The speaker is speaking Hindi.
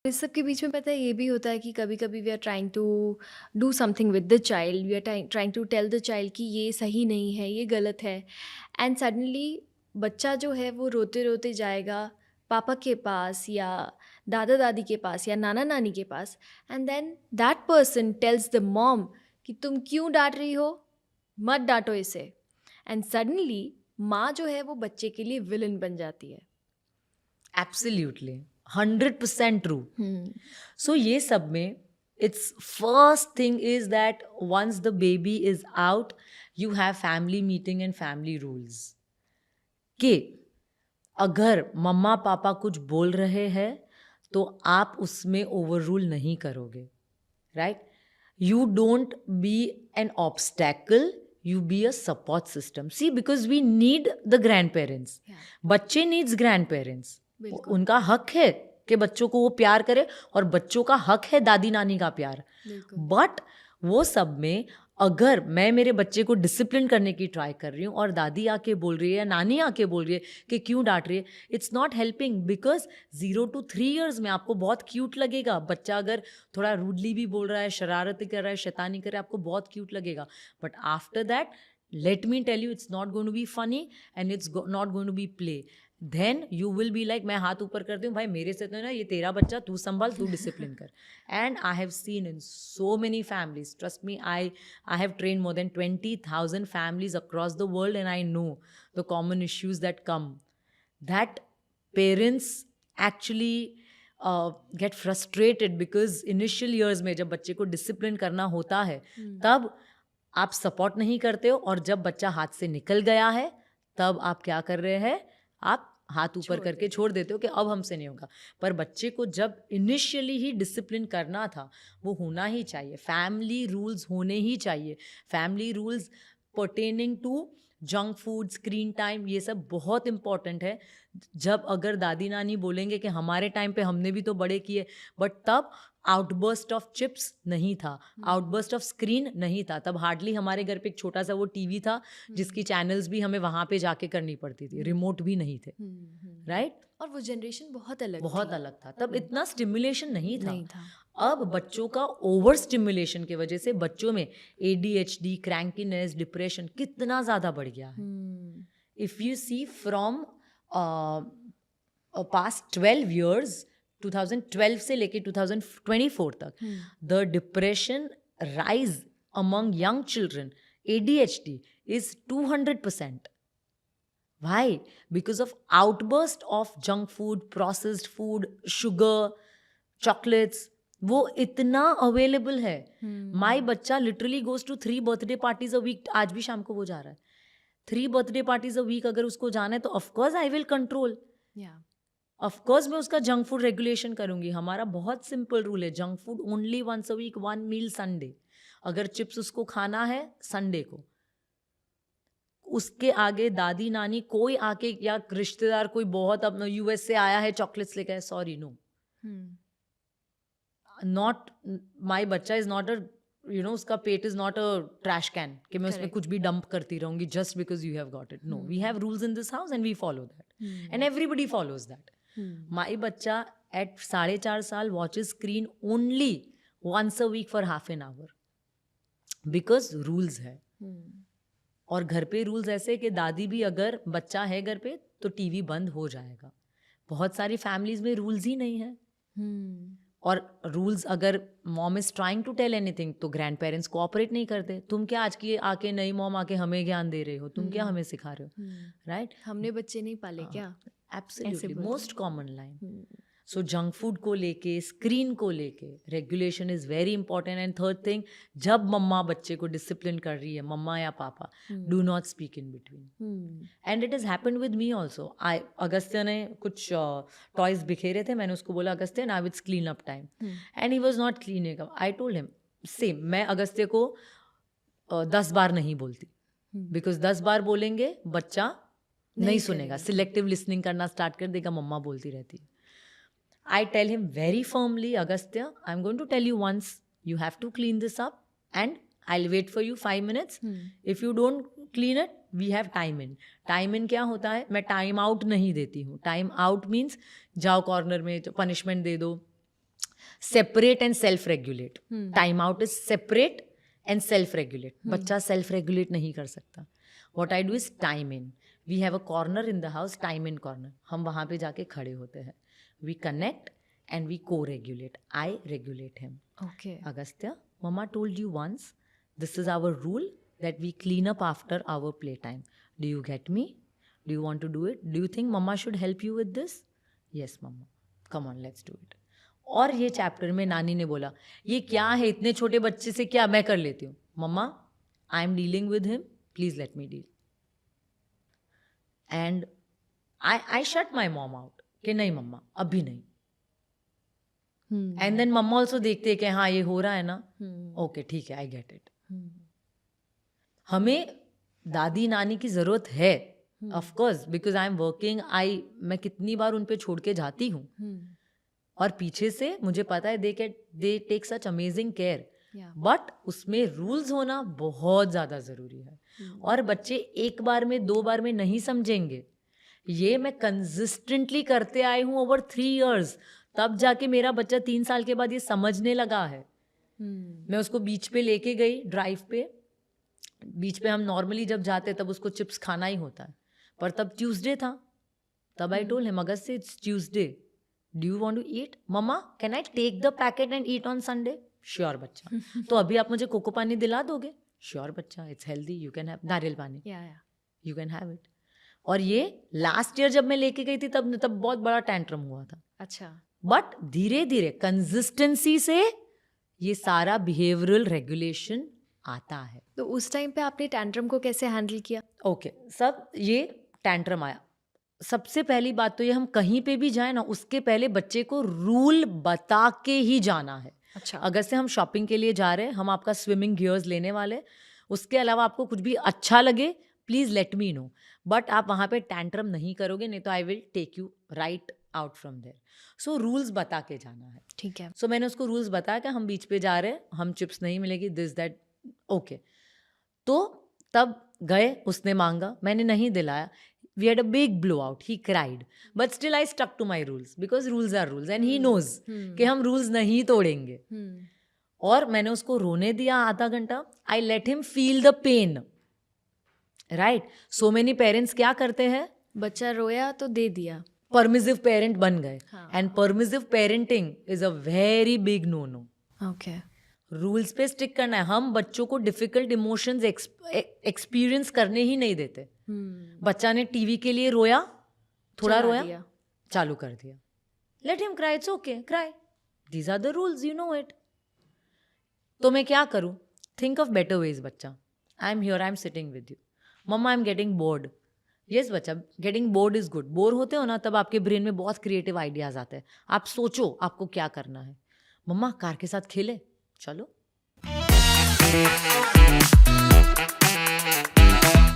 इस सब के बीच में पता है ये भी होता है कि कभी-कभी we are trying to do something with the child, we are trying to tell the child कि ये सही नहीं है, ये गलत है। एंड सडनली बच्चा जो है वो रोते-रोते जाएगा पापा के पास या दादा-दादी के पास या नाना-नानी के पास, and then that person tells the mom कि तुम क्यों डाँट रही हो? मत डाँटो इसे। एंड सडनली माँ जो है वो बच्चे के लिए विलेन बन जाती है। Absolutely 100% true. हुँ। सो ये सब में it's first thing is that once the baby is out you have family meeting and family rules कि अगर मम्मा पापा कुछ बोल रहे हैं तो आप उसमें ओवर रूल नहीं करोगे, right? You don't be an obstacle, you be a support system. See, because we need the grandparents. Yeah. बच्चे needs grandparents. बिल्कुल। उनका हक है कि बच्चों को वो प्यार करे और बच्चों का हक है दादी नानी का प्यार. बिल्कुल। बट वो सब में अगर मैं मेरे बच्चे को डिसिप्लिन करने की ट्राई कर रही हूँ और दादी आके बोल रही है या नानी आके बोल रही है कि क्यों डांट रही है, it's not helping. Because 0 to 3 years में आपको बहुत क्यूट लगेगा. बच्चा अगर थोड़ा रूडली भी बोल रहा है, शरारती कर रहा है, शैतानी कर रहा है, आपको बहुत क्यूट लगेगा. But after that let me tell you, it's not going to be funny and it's not going to be play. Then you will be like, मैं हाथ ऊपर करती हूँ, भाई मेरे से तो है ना, ये तेरा बच्चा, तू संभाल, तू डिसिप्लिन कर. And I have seen in so many families, trust me, I have trained more than 20,000 families across the world and I know the common issues that come. That parents actually get frustrated because initial years में जब बच्चे को डिसिप्लिन करना होता है तब आप सपोर्ट नहीं करते हो, और जब बच्चा हाथ से निकल गया है तब आप क्या कर रहे हैं, आप हाथ ऊपर करके छोड़ देते हो कि अब हमसे नहीं होगा. पर बच्चे को जब इनिशियली ही डिसिप्लिन करना था वो होना ही चाहिए. फैमिली रूल्स होने ही चाहिए. Family rules pertaining to junk food, screen time, ये सब बहुत इंपॉर्टेंट है. जब अगर दादी नानी बोलेंगे कि हमारे टाइम पे हमने भी तो बड़े किए, बट तब आउटबर्स्ट ऑफ चिप्स नहीं था, आउटबर्स्ट ऑफ स्क्रीन नहीं था. तब हार्डली हमारे घर पे एक छोटा सा वो टीवी था जिसकी चैनल्स भी हमें वहाँ पे जाके करनी पड़ती थी, रिमोट भी नहीं थे, राइट? और वो जनरेशन बहुत अलग बहुत थी। अलग था. तब इतना स्टिमुलेशन नहीं था. नहीं था। अब बच्चों का ओवर स्टिमुलेशन की वजह से बच्चों में ADHD, क्रैंकीनेस, डिप्रेशन कितना ज़्यादा बढ़ गया है. If you see from past 12 years, 2012 से लेके 2024 तक, the depression rise among young children, ADHD is 200%. Why? Because of outburst of junk food, processed food, sugar, chocolates. वो इतना अवेलेबल है. माई बच्चा literally goes to 3 birthday parties a week. आज भी शाम को वो जा रहा है 3 birthday parties a week. अगर उसको जाना है तो of course I will control. Of course मैं उसका जंक फूड रेगुलेशन करूंगी. हमारा बहुत सिंपल रूल है, junk food only once a week, 1 meal Sunday. अगर चिप्स उसको खाना है संडे को, उसके आगे दादी नानी कोई आके या रिश्तेदार कोई बहुत अपना US से आया है चॉकलेट्स लेकर, सॉरी नो, नॉट, माई बच्चा इज नॉट अ उसका पेट is not a trash can कि मैं उसमें कुछ भी डंप करती रहूंगी just because you have got it. No, we have rules in this house and we follow that and everybody follows that. My बच्चा एट 4.5 साल watches screen only once a week for half an hour because rules है. और घर पे रूल्स ऐसे कि दादी भी अगर बच्चा है घर पे तो टीवी बंद हो जाएगा. बहुत सारी फैमिलीज में रूल्स ही नहीं है. और रूल्स अगर mom is trying to tell anything तो ग्रैंड पेरेंट्स कोऑपरेट नहीं करते. तुम क्या आज की आके नई मॉम आके हमें ज्ञान दे रहे हो, तुम क्या हमें सिखा रहे हो, राइट? हमने बच्चे नहीं पाले क्या? Absolutely, most common line. So junk food को लेके, स्क्रीन को लेके regulation is very important. And third thing, जब मम्मा बच्चे को डिसिप्लिन कर रही है, मम्मा या पापा, do not speak in between. And it is happened with me also. Agastya ने कुछ टॉयज बिखेरे थे, मैंने उसको बोला Agastya now it's clean up time, and he was not cleaning up. I told him same. मैं अगस्त्य को 10 बार नहीं बोलती बिकॉज 10 बार बोलेंगे बच्चा नहीं सुनेगा, सिलेक्टिव लिसनिंग करना स्टार्ट कर देगा, मम्मा बोलती रहती है. I tell him very firmly, Agastya, I'm going to tell you once, you have to clean this up and I'll wait for you 5 minutes. If you don't clean it, we have time in. Time in क्या होता है? मैं टाइम आउट नहीं देती हूँ. टाइम आउट मीन्स जाओ कॉर्नर में पनिशमेंट दे दो, separate and self regulate. Hmm. Time out is separate and self regulate. बच्चा सेल्फ रेगुलेट नहीं कर सकता. What I do is time in. We have a corner in the house, time in corner. हम वहाँ पे जाके खड़े होते हैं. We connect and we co regulate. I regulate him. Okay. Agastya, Mama told you once, this is our rule that we clean up after our playtime. Do you get me? Do you want to do it? Do you think Mama should help you with this? Yes, Mama. Come on, let's do it. और ये चैप्टर में नानी ने बोला, ये क्या है इतने छोटे बच्चे से, क्या मैं कर लेती हूँ. मम्मा, I am dealing with him, please let me deal. And I shut my mom out कि नहीं मम्मा, अभी नहीं. Hmm. एंड देन मम्मा ऑल्सो देखते हैं कि हाँ ये हो रहा है ना, Hmm. ओके ठीक है, आई गेट इट. Hmm. हमें दादी नानी की ज़रूरत है, Hmm. Of course, because I am working. मैं कितनी बार उन पे छोड़ के जाती हूँ, Hmm. और पीछे से मुझे पता है they take such amazing care. Yeah. But उसमें रूल्स होना बहुत ज़्यादा ज़रूरी है. Hmm. और बच्चे एक बार में 2 बार में नहीं समझेंगे. ये मैं कंसिस्टेंटली करते आई हूँ ओवर 3 years. तब जाके मेरा बच्चा 3 साल के बाद ये समझने लगा है. Hmm. मैं उसको बीच पे लेके गई, ड्राइव पे. बीच पे हम नॉर्मली जब जाते तब उसको चिप्स खाना ही होता है, पर तब ट्यूसडे था. तब आई टोल्ड हिम, अगस्त से it's Tuesday, do you want to eat? मम्मा can I take the packet and eat on Sunday? Sure बच्चा. तो अभी आप मुझे कोको पानी दिला दोगे? श्योर बच्चा, it's healthy, you can have. नारियल पानी, Yeah. Yeah. You can have it. और ये लास्ट ईयर जब मैं लेके गई थी तब बहुत बड़ा टैंट्रम हुआ था. अच्छा. बट धीरे धीरे कंसिस्टेंसी से ये सारा बिहेवियरल रेगुलेशन आता है. तो उस टाइम पे आपने टैंट्रम को कैसे हैंडल किया? ओके, सब ये टैंट्रम आया. सबसे पहली बात तो ये, हम कहीं पे भी जाए ना, उसके पहले बच्चे को रूल बता के ही जाना है. अच्छा. अगर से हम शॉपिंग के लिए जा रहे हैं, हम आपका स्विमिंग गियर्स लेने वाले, उसके अलावा आपको कुछ भी अच्छा लगे please let me know. But आप वहाँ पे टैंट्रम नहीं करोगे, नहीं तो I will take you right out from there. So rules बता के जाना है. ठीक है. सो मैंने उसको रूल्स बताया कि हम बीच पे जा रहे हैं, हम चिप्स नहीं मिलेगी, दिस दैट. ओके, तो तब गए, उसने मांगा, मैंने नहीं दिलाया. We had a big blow out, he cried, but still I stuck to my rules because rules are rules and he knows कि हम रूल्स नहीं तोड़ेंगे. Hmm. और मैंने उसको रोने दिया आधा घंटा. I let him feel the pain. Right. So many parents क्या करते हैं, बच्चा रोया तो दे दिया. परमिसिव पेरेंट बन गए. हाँ. And permissive parenting is a very big no no. Okay. Rules पे स्टिक करना है. हम बच्चों को डिफिकल्ट इमोशंस एक्सपीरियंस करने ही नहीं देते. बच्चा ने टीवी के लिए रोया, थोड़ा चला रोया, दिया. चालू कर दिया. Let him cry, it's okay, cry. These are the rules, you know it. तो मैं क्या करूं? Think of better ways. बच्चा, I am here, I am sitting with you. मम्मा I am getting bored. Yes बच्चा, getting bored is good. Bore होते हो ना, तब आपके ब्रेन में बहुत क्रिएटिव आइडियाज आते हैं. आप सोचो आपको क्या करना है. मम्मा कार के साथ खेले, चलो.